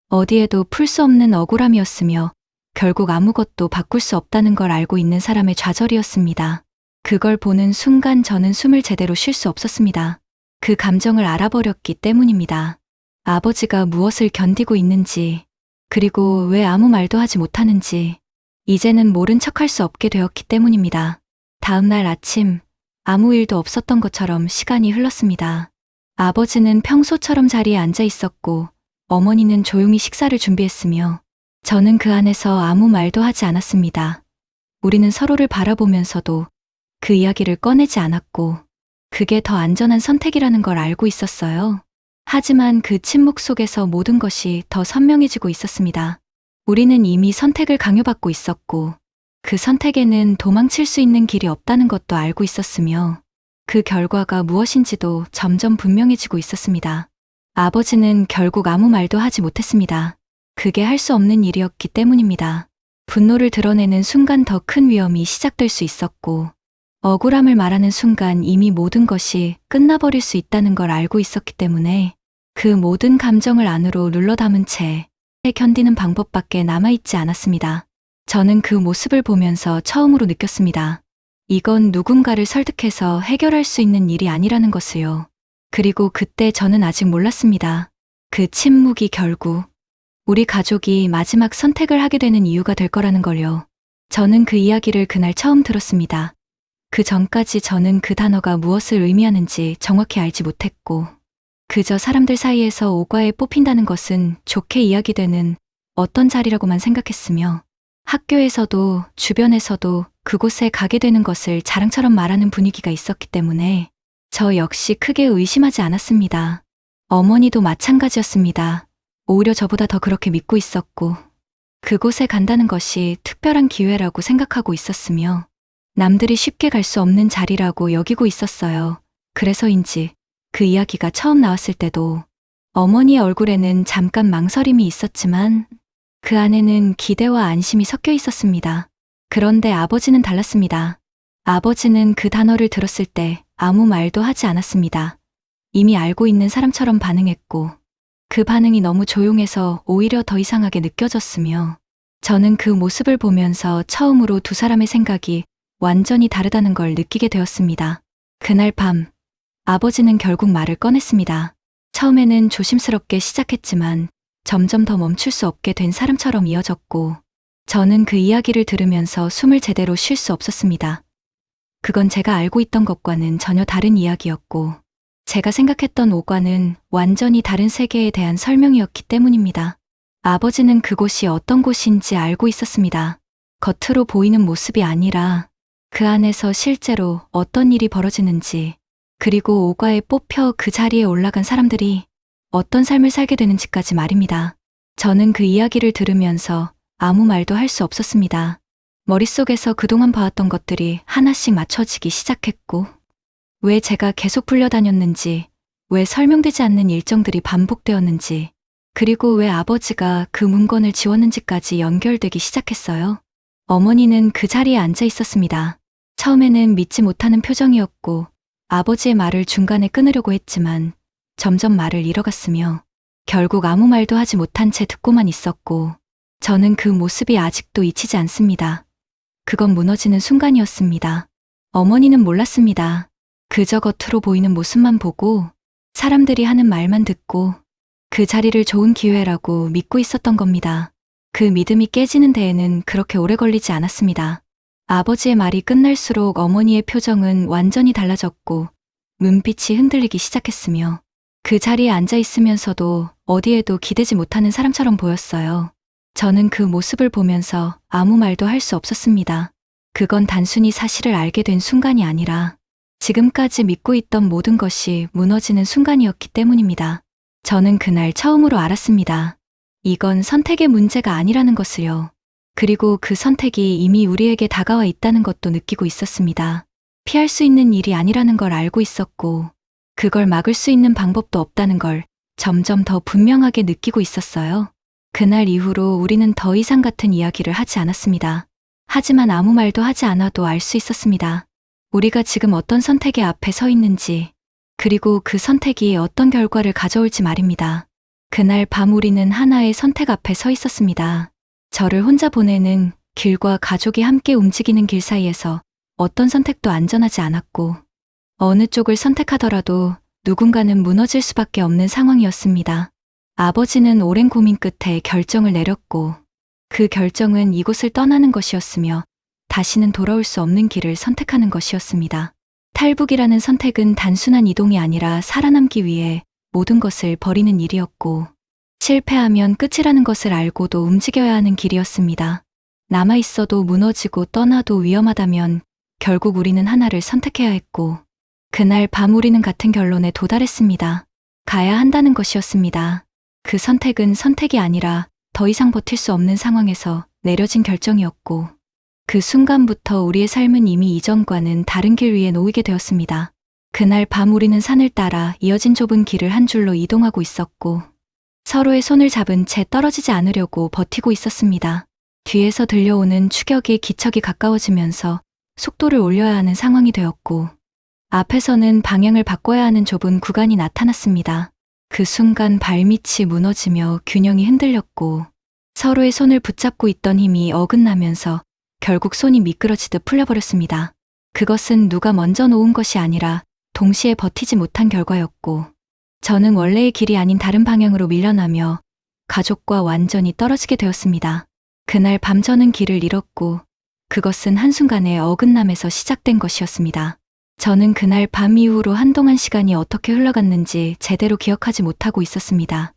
어디에도 풀 수 없는 억울함이었으며, 결국 아무것도 바꿀 수 없다는 걸 알고 있는 사람의 좌절이었습니다. 그걸 보는 순간 저는 숨을 제대로 쉴 수 없었습니다. 그 감정을 알아버렸기 때문입니다. 아버지가 무엇을 견디고 있는지, 그리고 왜 아무 말도 하지 못하는지, 이제는 모른 척할 수 없게 되었기 때문입니다. 다음 날 아침, 아무 일도 없었던 것처럼 시간이 흘렀습니다. 아버지는 평소처럼 자리에 앉아 있었고, 어머니는 조용히 식사를 준비했으며, 저는 그 안에서 아무 말도 하지 않았습니다. 우리는 서로를 바라보면서도 그 이야기를 꺼내지 않았고, 그게 더 안전한 선택이라는 걸 알고 있었어요. 하지만 그 침묵 속에서 모든 것이 더 선명해지고 있었습니다. 우리는 이미 선택을 강요받고 있었고, 그 선택에는 도망칠 수 있는 길이 없다는 것도 알고 있었으며, 그 결과가 무엇인지도 점점 분명해지고 있었습니다. 아버지는 결국 아무 말도 하지 못했습니다. 그게 할 수 없는 일이었기 때문입니다. 분노를 드러내는 순간 더 큰 위험이 시작될 수 있었고, 억울함을 말하는 순간 이미 모든 것이 끝나버릴 수 있다는 걸 알고 있었기 때문에 그 모든 감정을 안으로 눌러 담은 채 견디는 방법밖에 남아있지 않았습니다. 저는 그 모습을 보면서 처음으로 느꼈습니다. 이건 누군가를 설득해서 해결할 수 있는 일이 아니라는 것을요. 그리고 그때 저는 아직 몰랐습니다. 그 침묵이 결국 우리 가족이 마지막 선택을 하게 되는 이유가 될 거라는 걸요. 저는 그 이야기를 그날 처음 들었습니다. 그 전까지 저는 그 단어가 무엇을 의미하는지 정확히 알지 못했고, 그저 사람들 사이에서 오과에 뽑힌다는 것은 좋게 이야기되는 어떤 자리라고만 생각했으며, 학교에서도 주변에서도 그곳에 가게 되는 것을 자랑처럼 말하는 분위기가 있었기 때문에 저 역시 크게 의심하지 않았습니다. 어머니도 마찬가지였습니다. 오히려 저보다 더 그렇게 믿고 있었고, 그곳에 간다는 것이 특별한 기회라고 생각하고 있었으며, 남들이 쉽게 갈 수 없는 자리라고 여기고 있었어요. 그래서인지 그 이야기가 처음 나왔을 때도 어머니의 얼굴에는 잠깐 망설임이 있었지만 그 안에는 기대와 안심이 섞여 있었습니다. 그런데 아버지는 달랐습니다. 아버지는 그 단어를 들었을 때 아무 말도 하지 않았습니다. 이미 알고 있는 사람처럼 반응했고, 그 반응이 너무 조용해서 오히려 더 이상하게 느껴졌으며, 저는 그 모습을 보면서 처음으로 두 사람의 생각이 완전히 다르다는 걸 느끼게 되었습니다. 그날 밤, 아버지는 결국 말을 꺼냈습니다. 처음에는 조심스럽게 시작했지만 점점 더 멈출 수 없게 된 사람처럼 이어졌고, 저는 그 이야기를 들으면서 숨을 제대로 쉴 수 없었습니다. 그건 제가 알고 있던 것과는 전혀 다른 이야기였고, 제가 생각했던 오과는 완전히 다른 세계에 대한 설명이었기 때문입니다. 아버지는 그곳이 어떤 곳인지 알고 있었습니다. 겉으로 보이는 모습이 아니라 그 안에서 실제로 어떤 일이 벌어지는지, 그리고 오과에 뽑혀 그 자리에 올라간 사람들이 어떤 삶을 살게 되는지까지 말입니다. 저는 그 이야기를 들으면서 아무 말도 할 수 없었습니다. 머릿속에서 그동안 봐왔던 것들이 하나씩 맞춰지기 시작했고, 왜 제가 계속 불려다녔는지, 왜 설명되지 않는 일정들이 반복되었는지, 그리고 왜 아버지가 그 문건을 지웠는지까지 연결되기 시작했어요. 어머니는 그 자리에 앉아 있었습니다. 처음에는 믿지 못하는 표정이었고, 아버지의 말을 중간에 끊으려고 했지만 점점 말을 잃어갔으며 결국 아무 말도 하지 못한 채 듣고만 있었고, 저는 그 모습이 아직도 잊히지 않습니다. 그건 무너지는 순간이었습니다. 어머니는 몰랐습니다. 그저 겉으로 보이는 모습만 보고 사람들이 하는 말만 듣고 그 자리를 좋은 기회라고 믿고 있었던 겁니다. 그 믿음이 깨지는 데에는 그렇게 오래 걸리지 않았습니다. 아버지의 말이 끝날수록 어머니의 표정은 완전히 달라졌고 눈빛이 흔들리기 시작했으며 그 자리에 앉아 있으면서도 어디에도 기대지 못하는 사람처럼 보였어요. 저는 그 모습을 보면서 아무 말도 할 수 없었습니다. 그건 단순히 사실을 알게 된 순간이 아니라 지금까지 믿고 있던 모든 것이 무너지는 순간이었기 때문입니다. 저는 그날 처음으로 알았습니다. 이건 선택의 문제가 아니라는 것을요. 그리고 그 선택이 이미 우리에게 다가와 있다는 것도 느끼고 있었습니다. 피할 수 있는 일이 아니라는 걸 알고 있었고, 그걸 막을 수 있는 방법도 없다는 걸 점점 더 분명하게 느끼고 있었어요. 그날 이후로 우리는 더 이상 같은 이야기를 하지 않았습니다. 하지만 아무 말도 하지 않아도 알 수 있었습니다. 우리가 지금 어떤 선택의 앞에 서 있는지, 그리고 그 선택이 어떤 결과를 가져올지 말입니다. 그날 밤 우리는 하나의 선택 앞에 서 있었습니다. 저를 혼자 보내는 길과 가족이 함께 움직이는 길 사이에서 어떤 선택도 안전하지 않았고, 어느 쪽을 선택하더라도 누군가는 무너질 수밖에 없는 상황이었습니다. 아버지는 오랜 고민 끝에 결정을 내렸고, 그 결정은 이곳을 떠나는 것이었으며 다시는 돌아올 수 없는 길을 선택하는 것이었습니다. 탈북이라는 선택은 단순한 이동이 아니라 살아남기 위해 모든 것을 버리는 일이었고, 실패하면 끝이라는 것을 알고도 움직여야 하는 길이었습니다. 남아있어도 무너지고 떠나도 위험하다면 결국 우리는 하나를 선택해야 했고, 그날 밤 우리는 같은 결론에 도달했습니다. 가야 한다는 것이었습니다. 그 선택은 선택이 아니라 더 이상 버틸 수 없는 상황에서 내려진 결정이었고, 그 순간부터 우리의 삶은 이미 이전과는 다른 길 위에 놓이게 되었습니다. 그날 밤 우리는 산을 따라 이어진 좁은 길을 한 줄로 이동하고 있었고, 서로의 손을 잡은 채 떨어지지 않으려고 버티고 있었습니다. 뒤에서 들려오는 추격의 기척이 가까워지면서 속도를 올려야 하는 상황이 되었고, 앞에서는 방향을 바꿔야 하는 좁은 구간이 나타났습니다. 그 순간 발밑이 무너지며 균형이 흔들렸고, 서로의 손을 붙잡고 있던 힘이 어긋나면서 결국 손이 미끄러지듯 풀려버렸습니다. 그것은 누가 먼저 놓은 것이 아니라 동시에 버티지 못한 결과였고, 저는 원래의 길이 아닌 다른 방향으로 밀려나며 가족과 완전히 떨어지게 되었습니다. 그날 밤 저는 길을 잃었고, 그것은 한순간의 어긋남에서 시작된 것이었습니다. 저는 그날 밤 이후로 한동안 시간이 어떻게 흘러갔는지 제대로 기억하지 못하고 있었습니다.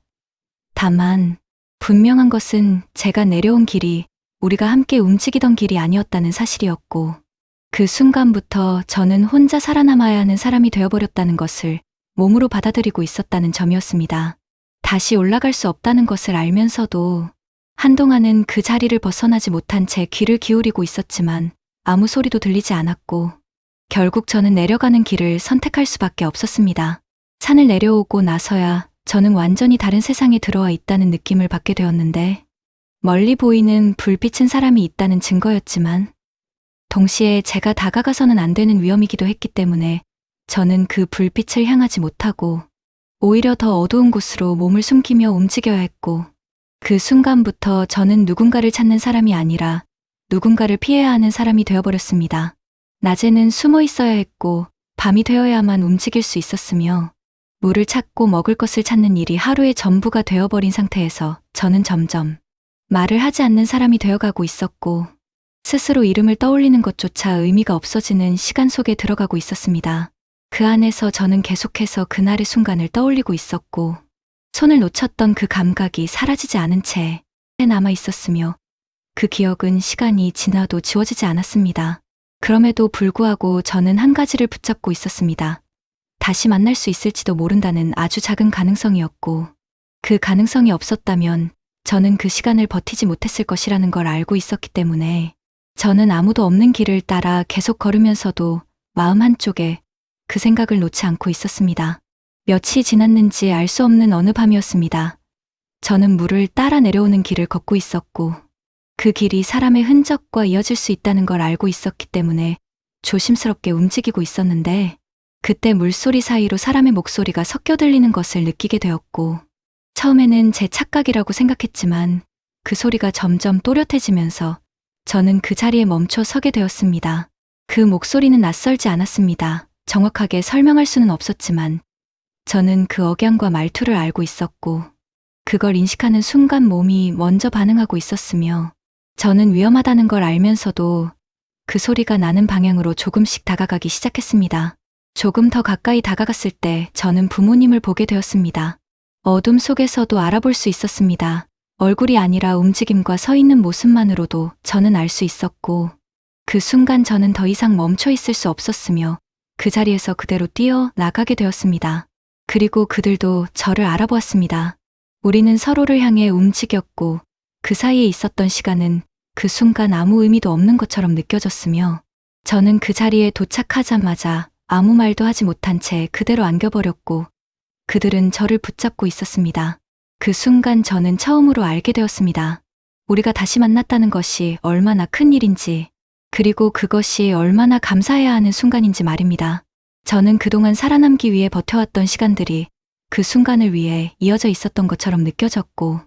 다만 분명한 것은 제가 내려온 길이 우리가 함께 움직이던 길이 아니었다는 사실이었고, 그 순간부터 저는 혼자 살아남아야 하는 사람이 되어버렸다는 것을 몸으로 받아들이고 있었다는 점이었습니다. 다시 올라갈 수 없다는 것을 알면서도 한동안은 그 자리를 벗어나지 못한 채 귀를 기울이고 있었지만 아무 소리도 들리지 않았고, 결국 저는 내려가는 길을 선택할 수밖에 없었습니다. 산을 내려오고 나서야 저는 완전히 다른 세상에 들어와 있다는 느낌을 받게 되었는데, 멀리 보이는 불빛은 사람이 있다는 증거였지만 동시에 제가 다가가서는 안 되는 위험이기도 했기 때문에 저는 그 불빛을 향하지 못하고 오히려 더 어두운 곳으로 몸을 숨기며 움직여야 했고, 그 순간부터 저는 누군가를 찾는 사람이 아니라 누군가를 피해야 하는 사람이 되어버렸습니다. 낮에는 숨어 있어야 했고 밤이 되어야만 움직일 수 있었으며 물을 찾고 먹을 것을 찾는 일이 하루의 전부가 되어버린 상태에서 저는 점점 말을 하지 않는 사람이 되어가고 있었고, 스스로 이름을 떠올리는 것조차 의미가 없어지는 시간 속에 들어가고 있었습니다. 그 안에서 저는 계속해서 그날의 순간을 떠올리고 있었고, 손을 놓쳤던 그 감각이 사라지지 않은 채 남아 있었으며, 그 기억은 시간이 지나도 지워지지 않았습니다. 그럼에도 불구하고 저는 한 가지를 붙잡고 있었습니다. 다시 만날 수 있을지도 모른다는 아주 작은 가능성이었고, 그 가능성이 없었다면 저는 그 시간을 버티지 못했을 것이라는 걸 알고 있었기 때문에 저는 아무도 없는 길을 따라 계속 걸으면서도 마음 한쪽에 그 생각을 놓지 않고 있었습니다. 며칠이 지났는지 알 수 없는 어느 밤이었습니다. 저는 물을 따라 내려오는 길을 걷고 있었고, 그 길이 사람의 흔적과 이어질 수 있다는 걸 알고 있었기 때문에 조심스럽게 움직이고 있었는데, 그때 물소리 사이로 사람의 목소리가 섞여 들리는 것을 느끼게 되었고, 처음에는 제 착각이라고 생각했지만 그 소리가 점점 또렷해지면서 저는 그 자리에 멈춰 서게 되었습니다. 그 목소리는 낯설지 않았습니다. 정확하게 설명할 수는 없었지만 저는 그 억양과 말투를 알고 있었고, 그걸 인식하는 순간 몸이 먼저 반응하고 있었으며, 저는 위험하다는 걸 알면서도 그 소리가 나는 방향으로 조금씩 다가가기 시작했습니다. 조금 더 가까이 다가갔을 때 저는 부모님을 보게 되었습니다. 어둠 속에서도 알아볼 수 있었습니다. 얼굴이 아니라 움직임과 서 있는 모습만으로도 저는 알 수 있었고, 그 순간 저는 더 이상 멈춰 있을 수 없었으며 그 자리에서 그대로 뛰어 나가게 되었습니다. 그리고 그들도 저를 알아보았습니다. 우리는 서로를 향해 움직였고, 그 사이에 있었던 시간은 그 순간 아무 의미도 없는 것처럼 느껴졌으며, 저는 그 자리에 도착하자마자 아무 말도 하지 못한 채 그대로 안겨버렸고, 그들은 저를 붙잡고 있었습니다. 그 순간 저는 처음으로 알게 되었습니다. 우리가 다시 만났다는 것이 얼마나 큰 일인지, 그리고 그것이 얼마나 감사해야 하는 순간인지 말입니다. 저는 그동안 살아남기 위해 버텨왔던 시간들이 그 순간을 위해 이어져 있었던 것처럼 느껴졌고,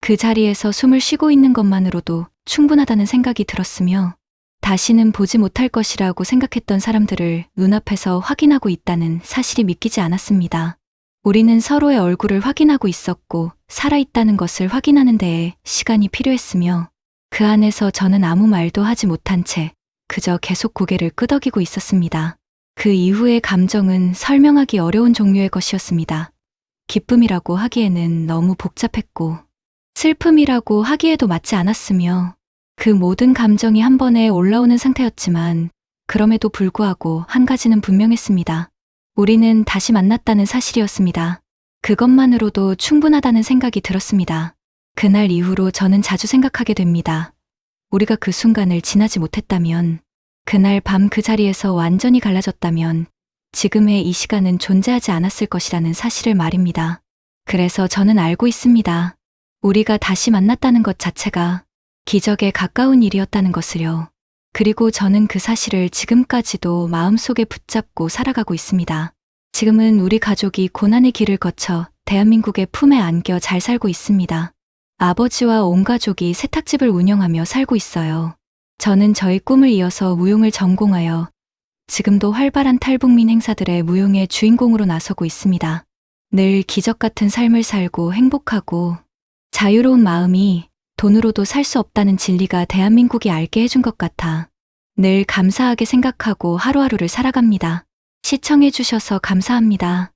그 자리에서 숨을 쉬고 있는 것만으로도 충분하다는 생각이 들었으며, 다시는 보지 못할 것이라고 생각했던 사람들을 눈앞에서 확인하고 있다는 사실이 믿기지 않았습니다. 우리는 서로의 얼굴을 확인하고 있었고, 살아있다는 것을 확인하는 데에 시간이 필요했으며, 그 안에서 저는 아무 말도 하지 못한 채 그저 계속 고개를 끄덕이고 있었습니다. 그 이후의 감정은 설명하기 어려운 종류의 것이었습니다. 기쁨이라고 하기에는 너무 복잡했고, 슬픔이라고 하기에도 맞지 않았으며, 그 모든 감정이 한 번에 올라오는 상태였지만, 그럼에도 불구하고 한 가지는 분명했습니다. 우리는 다시 만났다는 사실이었습니다. 그것만으로도 충분하다는 생각이 들었습니다. 그날 이후로 저는 자주 생각하게 됩니다. 우리가 그 순간을 지나지 못했다면, 그날 밤 그 자리에서 완전히 갈라졌다면 지금의 이 시간은 존재하지 않았을 것이라는 사실을 말입니다. 그래서 저는 알고 있습니다. 우리가 다시 만났다는 것 자체가 기적에 가까운 일이었다는 것을요. 그리고 저는 그 사실을 지금까지도 마음속에 붙잡고 살아가고 있습니다. 지금은 우리 가족이 고난의 길을 거쳐 대한민국의 품에 안겨 잘 살고 있습니다. 아버지와 온 가족이 세탁집을 운영하며 살고 있어요. 저는 저의 꿈을 이어서 무용을 전공하여 지금도 활발한 탈북민 행사들의 무용의 주인공으로 나서고 있습니다. 늘 기적 같은 삶을 살고 행복하고 자유로운 마음이 돈으로도 살 수 없다는 진리가 대한민국이 알게 해준 것 같아 늘 감사하게 생각하고 하루하루를 살아갑니다. 시청해주셔서 감사합니다.